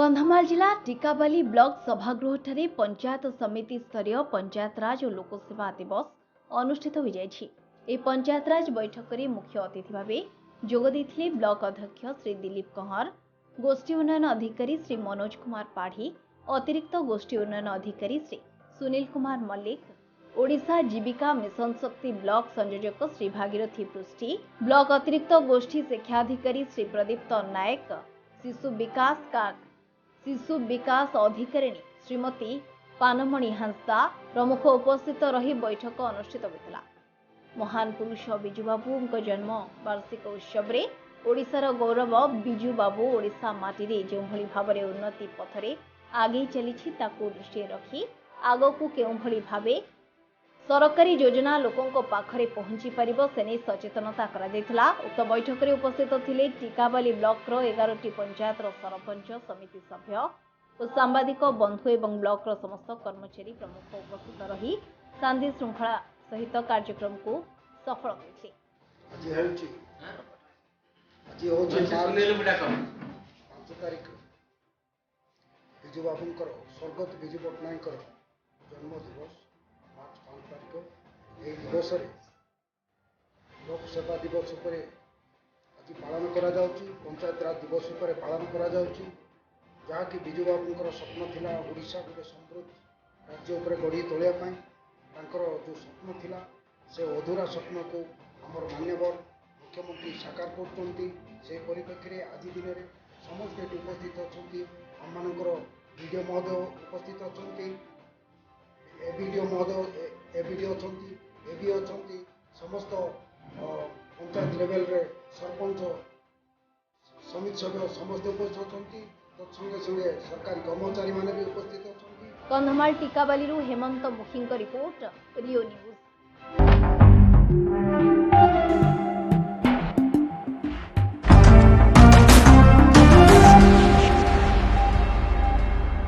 कंधमाल जिला टिकाबाली ब्लॉक सभागृह पंचायत समिति स्तरीय पंचायतराज और लोकसेवा दिवस अनुष्ठित हो जाए। पंचायतराज बैठक में मुख्य अतिथि भाव जोगदे ब्लॉक अध्यक्ष श्री दिलीप कंवर, गोष्ठी उन्नयन अधिकारी श्री मनोज कुमार पाढ़ी, अतिरिक्त गोष्ठी उन्नयन अधिकारी श्री सुनील कुमार मल्लिक, ओडिशा जीविका मिशन शक्ति ब्लॉक संयोजक श्री भागीरथी पृष्टि, ब्लॉक अतिरिक्त गोष्ठी शिक्षाधिकारी श्री प्रदीप्त नायक, शिशु विकास अधिकारिणी श्रीमती पानमणि हांसदा प्रमुख उपस्थित रही बैठक अनुष्ठित होता। महान पुरुष बिजुबाबू जन्म वार्षिक उत्सव रे ओडिशार गौरव बिजुबाबू ओडिशा माटी जो भाव में उन्नति पथरे आगे चली दृष्टि रखी आगकू केउं भली भावे सरकारी योजना लोकों पाखरे पहुंची पारिबो सेने सचेतनता करा जायतिला। उक्त बैठक में उपस्थित थिले टिकाबाली ब्लॉक 11टी पंचायत सरपंच समिति सभ्य और सांबादिक बंधु एवं ब्लॉक समस्त कर्मचारी प्रमुख उपस्थित रही शांति श्रृंखला सहित कार्यक्रम को सफल स्वर्गत विजु पट्टनायक जन्म दिवस मार्च 5 तारिख यह दिवस लोक सेवा दिवस पर आज पालन करा जाउची, पंचायत राज दिवस पर पालन करा जाउची, जहाँकि विजु बाबूंकर स्वप्न थिला ओडिशा गोटे समृद्ध राज्य उपर गढ़ी तोलिया पाई तांकर जो स्वप्न थिला से अधूरा स्वप्न को आमर मान्यवर मुख्यमंत्री साकार करछंती। से परिप्रेक्षी में आज दिन में समस्त उपस्थित अच्छा आम मानकर वीडियो महोदय उपस्थित अच्छा, एबीडीओ महोदय एबीडीओ अच्छा समस्त पंचायत लेवल रे सरपंच समिति सभ्य समस्त उपस्थित अच्छा, संगे संगे सरकारी कर्मचारी माने भी उपस्थित अच्छा। कंधमाल टिकाबाली हेमंत मुखी रिपोर्ट, रियो न्यूज।